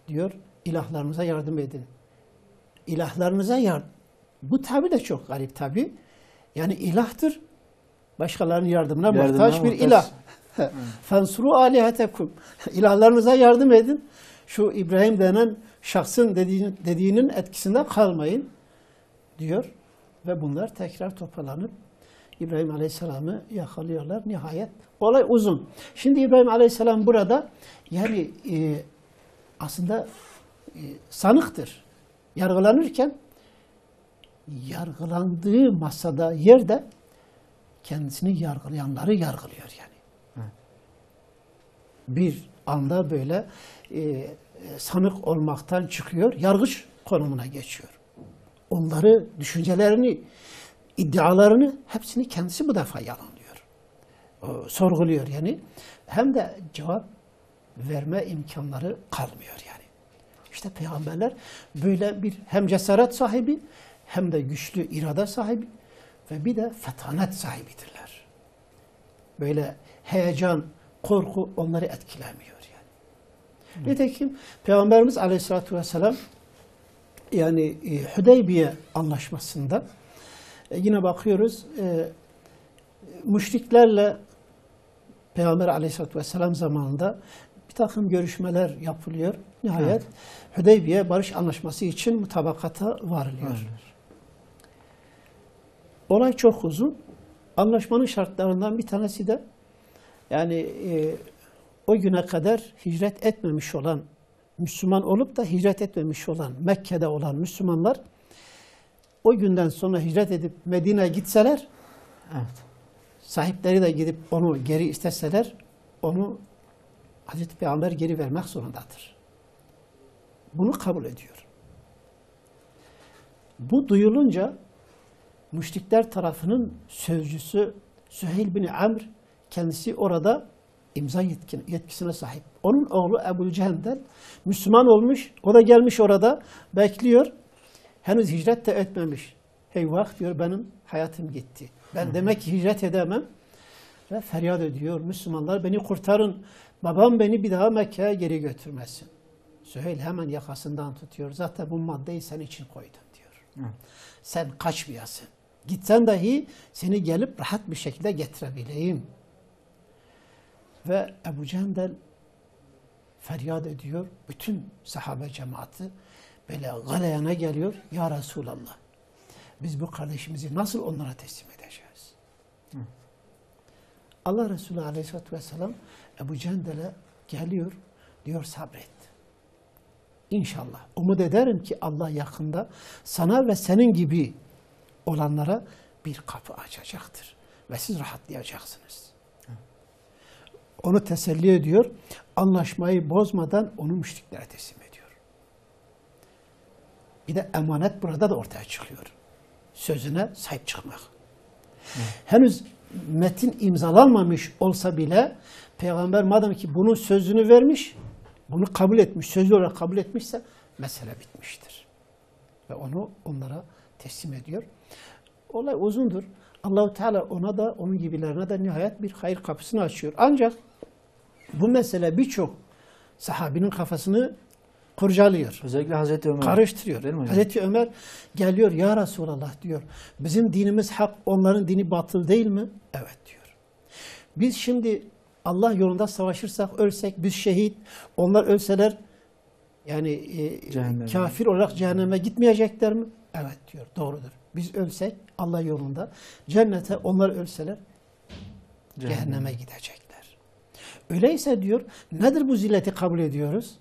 Diyor ilahlarınıza yardım edin. İlahlarınıza yardım. Bu tabi de çok garip tabi. Yani ilahtır. Başkalarının yardımına muhtaç bir ilah. Fensuru alihetekum. İlahlarınıza yardım edin. Şu İbrahim denen şahsın dediğinin etkisinde kalmayın diyor. Ve bunlar tekrar toparlanıp İbrahim Aleyhisselam'ı yakalıyorlar. Nihayet olay uzun. Şimdi İbrahim Aleyhisselam burada yani aslında sanıktır. Yargılanırken yargılandığı masada, yerde kendisini yargılayanları yargılıyor yani. Evet. Bir anda böyle sanık olmaktan çıkıyor, yargıç konumuna geçiyor. Onları, düşüncelerini, iddialarını hepsini kendisi bu defa yalanlıyor. Sorguluyor yani. Hem de cevap verme imkanları kalmıyor yani. İşte peygamberler böyle bir hem cesaret sahibi hem de güçlü irade sahibi ve bir de fetanet sahibidirler. Böyle heyecan, korku onları etkilemiyor yani. Nitekim Peygamberimiz Aleyhisselatü Vesselam yani Hudeybiye anlaşmasında yine bakıyoruz müşriklerle Peygamber Aleyhisselatü Vesselam zamanında bir takım görüşmeler yapılıyor. Nihayet Hudeybiye barış anlaşması için mutabakata varılıyor. Evet. Olay çok uzun. Anlaşmanın şartlarından bir tanesi de yani o güne kadar hicret etmemiş olan Müslüman olup da hicret etmemiş olan Mekke'de olan Müslümanlar o günden sonra hicret edip Medine'ye gitseler sahipleri de gidip onu geri isteseler onu Hazreti Peygamber geri vermek zorundadır. bunu kabul ediyor. Bu duyulunca müşrikler tarafının sözcüsü Süheyl bin Amr kendisi orada imza yetkisine sahip. Onun oğlu Ebu'l-Cehem'den Müslüman olmuş. O da gelmiş orada bekliyor. Henüz hicret de etmemiş. Eyvah diyor, benim hayatım gitti. Ben demek ki hicret edemem. Ve feryat ediyor. Müslümanlar beni kurtarın. Babam beni bir daha Mekke'ye geri götürmesin. Süheyl hemen yakasından tutuyor. Zaten bu maddeyi sen için koydum diyor. Sen kaçmayasın. Gitsen dahi seni gelip rahat bir şekilde getirebileyim. Ve Ebu Cehil feryat ediyor. Bütün sahabe cemaati böyle galeyana geliyor. Ya Resulallah, biz bu kardeşimizi nasıl onlara teslim edeceğiz? Allah Resulü Aleyhisselatü Vesselam Ebu Cehil'e geliyor. Diyor sabret. İnşallah. Umut ederim ki Allah yakında sana ve senin gibi olanlara bir kapı açacaktır. Ve siz rahatlayacaksınız. Onu teselli ediyor. Anlaşmayı bozmadan onu müşriklere teslim ediyor. Bir de emanet burada da ortaya çıkıyor. Sözüne sahip çıkmak. Henüz metin imzalanmamış olsa bile Peygamber madem ki bunun sözünü vermiş, bunu kabul etmiş, sözlü olarak kabul etmişse mesele bitmiştir. Ve onu onlara teslim ediyor. Olay uzundur. Allah-u Teala ona da onun gibilerine de nihayet bir hayır kapısını açıyor. Ancak bu mesele birçok sahabinin kafasını kurcalıyor. Özellikle Hazreti Ömer. Karıştırıyor. Değil mi hocam? Hazreti Ömer geliyor, ya Resulallah diyor. Bizim dinimiz hak, onların dini batıl değil mi? Evet diyor. Biz şimdi Allah yolunda savaşırsak, ölsek, biz şehit, onlar ölseler yani kafir olarak cehenneme gitmeyecekler mi? Evet diyor, doğrudur. Biz ölsek Allah yolunda cennete, onlar ölseler cehenneme gidecekler. Öyleyse diyor, nedir bu zilleti kabul ediyoruz?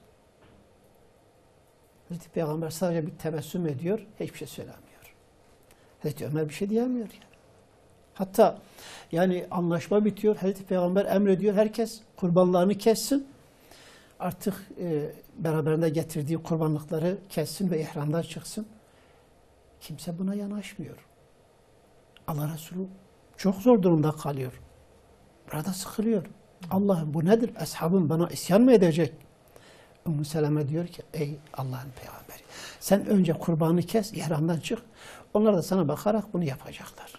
Hazreti Peygamber sadece bir tebessüm ediyor, hiçbir şey söylemiyor. Hazreti Ömer bir şey diyemiyor yani. Hatta yani anlaşma bitiyor, Hazreti Peygamber emrediyor, herkes kurbanlarını kessin. Artık beraberinde getirdiği kurbanlıkları kessin ve ihramdan çıksın. Kimse buna yanaşmıyor. Allah Resulü çok zor durumda kalıyor. Burada sıkılıyor. Allah'ım bu nedir? Eshabım bana isyan mı edecek? Ümmü Seleme diyor ki, ey Allah'ın peygamberi, sen önce kurbanı kes, ihramdan çık. Onlar da sana bakarak bunu yapacaklar.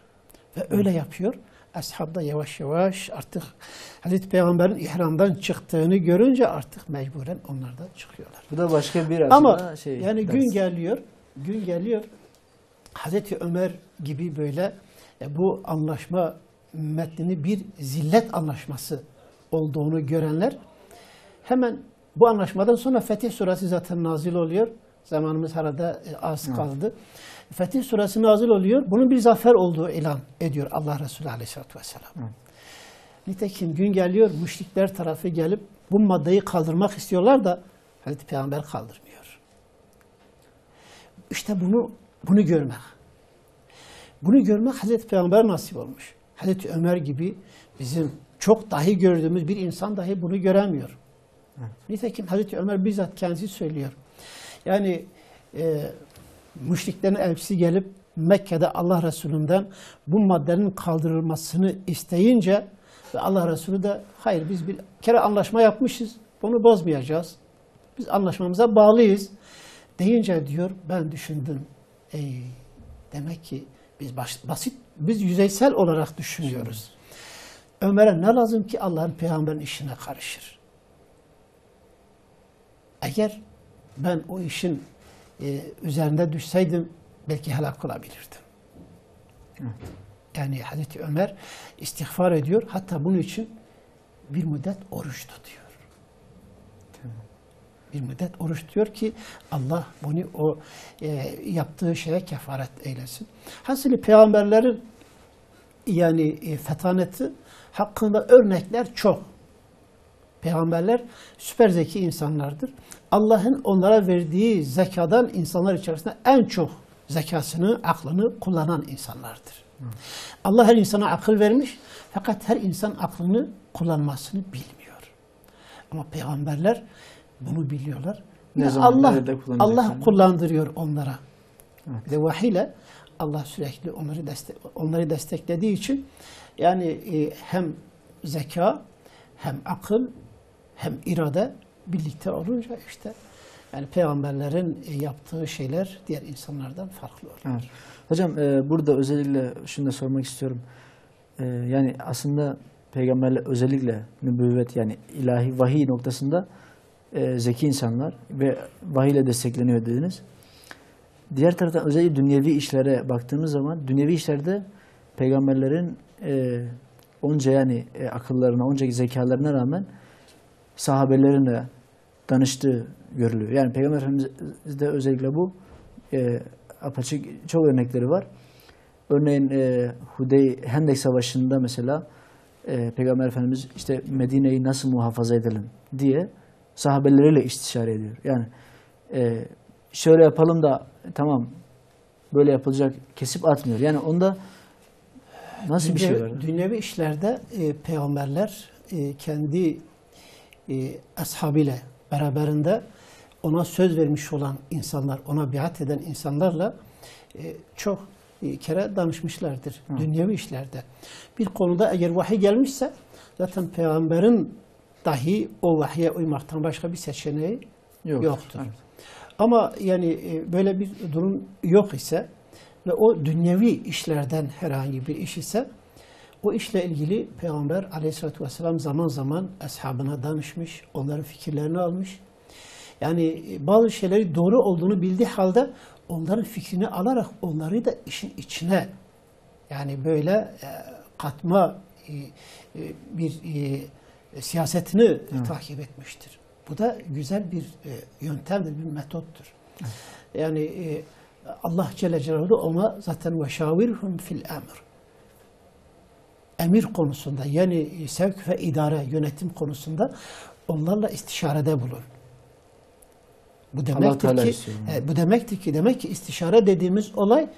Ve öyle yapıyor. Ashab da yavaş yavaş artık Hazreti Peygamber'in ihramdan çıktığını görünce artık mecburen onlar da çıkıyorlar. Bu da başka bir aslında ama yani gün geliyor Hazreti Ömer gibi böyle bu anlaşma metnini bir zillet anlaşması olduğunu görenler hemen bu anlaşmadan sonra Fetih Suresi zaten nazil oluyor. Zamanımız herhalde az kaldı. Fetih Suresi nazil oluyor. Bunun bir zafer olduğu ilan ediyor Allah Resulü Aleyhisselatü Vesselam. Nitekim gün geliyor, müşrikler tarafı gelip bu maddeyi kaldırmak istiyorlar da Hazreti Peygamber kaldırmıyor. İşte bunu görmek. Bunu görmek Hazreti Peygamber nasip olmuş. Hazreti Ömer gibi bizim çok dahi gördüğümüz bir insan dahi bunu göremiyor. Nitekim Hazreti Ömer bizzat kendisi söylüyor. Yani müşriklerin elçisi gelip Mekke'de Allah Resulü'nden bu maddenin kaldırılmasını isteyince ve Allah Resulü de hayır biz bir kere anlaşma yapmışız, bunu bozmayacağız. Biz anlaşmamıza bağlıyız deyince diyor ben düşündüm. Demek ki biz yüzeysel olarak düşünüyoruz. Ömer'e ne lazım ki Allah'ın peygamberin işine karışır? Eğer ben o işin üzerinde düşseydim belki helak olabilirdim. Yani Hazreti Ömer istiğfar ediyor. Hatta bunun için bir müddet oruç tutuyor. Bir müddet oruç tutuyor ki Allah bunu o yaptığı şeye kefaret eylesin. Hasılı peygamberlerin yani fetaneti hakkında örnekler çok. Peygamberler süper zeki insanlardır. Allah'ın onlara verdiği zekadan insanlar içerisinde en çok zekasını, aklını kullanan insanlardır. Allah her insana akıl vermiş fakat her insan aklını kullanmasını bilmiyor. Ama peygamberler bunu biliyorlar Ne zaman, nerede Allah kullanacaklarını. kullandırıyor onlara. Evet. Bir de vahiyle Allah sürekli onları desteklediği için yani hem zeka, hem akıl, hem irade birlikte olunca işte yani peygamberlerin yaptığı şeyler diğer insanlardan farklı oluyor. Evet. Hocam burada özellikle şunu da sormak istiyorum. Yani aslında peygamberler özellikle nübüvvet yani ilahi vahiy noktasında zeki insanlar ve vahiy ile destekleniyor dediniz. Diğer taraftan özellikle dünyevi işlere baktığımız zaman dünyevi işlerde peygamberlerin onca yani akıllarına, onca zekalarına rağmen sahabelerine danıştığı görülüyor. Yani Peygamber Efendimiz'de özellikle bu apaçık çok örnekleri var. Örneğin Hendek Savaşı'nda mesela Peygamber Efendimiz işte Medine'yi nasıl muhafaza edelim diye sahabeleriyle istişare ediyor. Yani şöyle yapalım da tamam böyle yapılacak kesip atmıyor. Yani onda nasıl bir şey var? Dünyevi işlerde peygamberler kendi ashabıyla beraberinde ona söz vermiş olan insanlar, ona biat eden insanlarla çok kere danışmışlardır dünyevi işlerde. Bir konuda eğer vahiy gelmişse zaten peygamberin dahi o vahye uymaktan başka bir seçeneği yoktur. Evet. Ama yani böyle bir durum yok ise ve o dünyevi işlerden herhangi bir iş ise o işle ilgili Peygamber Aleyhisselatü Vesselam zaman zaman ashabına danışmış, onların fikirlerini almış. Yani bazı şeyleri doğru olduğunu bildiği halde onların fikrini alarak onları da işin içine yani böyle katma bir siyasetini takip etmiştir. Bu da güzel bir yöntemdir, bir metottur. Yani Allah Celle Celaluhu ona zaten ve şavirhum fil emr. Emir konusunda yani sevk ve idare, yönetim konusunda onlarla istişarede bulun. Bu demektir ki demek ki istişare dediğimiz olay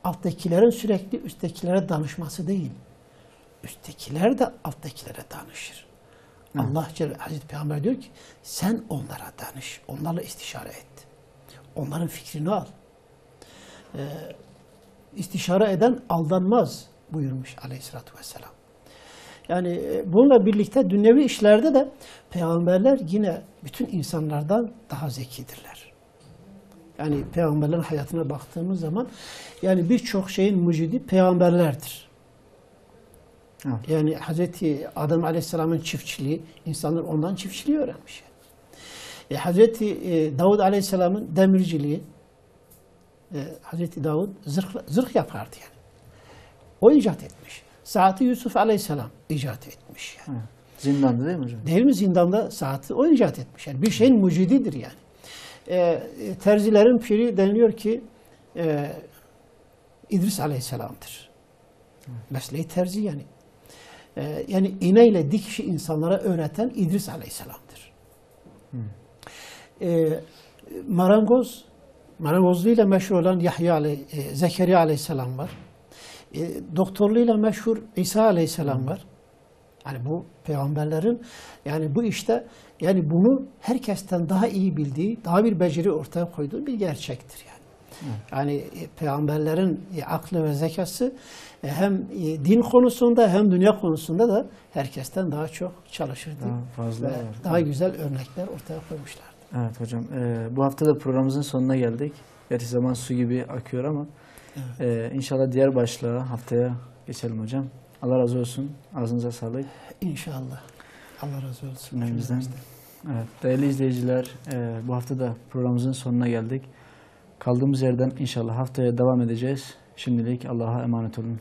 alttakilerin sürekli üsttekilere danışması değil. Üsttekiler de alttakilere danışır. Allah Celle Hazreti Peygamber diyor ki sen onlara danış, onlarla istişare et. Onların fikrini al. İstişare eden aldanmaz buyurmuş Aleyhisselatü Vesselam. Yani bununla birlikte dünyevi işlerde de peygamberler yine bütün insanlardan daha zekidirler. Yani peygamberlerin hayatına baktığımız zaman yani birçok şeyin mucidi peygamberlerdir. Evet. Yani Hazreti Adem Aleyhisselam'ın çiftçiliği, insanlar ondan çiftçiliği öğrenmiş. Hazreti Davud Aleyhisselam'ın demirciliği, Hazreti Davud zırh yapardı yani. O icat etmiş. Saati Yusuf Aleyhisselam icat etmiş. Yani. Evet. Zindanda değil mi hocam? Değil mi? Zindanda saati o icat etmiş. Yani bir şeyin mucididir yani. Terzilerin piri deniliyor ki İdris Aleyhisselam'dır. Evet. Mesleği terzi yani. Yani iğneyle dikişi insanlara öğreten İdris Aleyhisselam'dır. Marangozluğuyla meşhur olan Zekeriya Aleyhisselam var. Doktorluğuyla meşhur İsa Aleyhisselam var. Yani bu peygamberlerin yani bu işte yani bunu herkesten daha iyi bildiği, daha bir beceri ortaya koyduğu bir gerçektir yani. Yani peygamberlerin aklı ve zekası hem din konusunda hem dünya konusunda da herkesten daha çok çalışırdı. Daha fazla ve daha güzel örnekler ortaya koymuşlardı. Evet hocam. Bu hafta da programımızın sonuna geldik. Gerçi zaman su gibi akıyor ama İnşallah diğer başlığa haftaya geçelim hocam. Allah razı olsun. Ağzınıza sağlık. İnşallah. Allah razı olsun. Evet, değerli izleyiciler, bu hafta da programımızın sonuna geldik. Kaldığımız yerden inşallah haftaya devam edeceğiz. Şimdilik Allah'a emanet olun.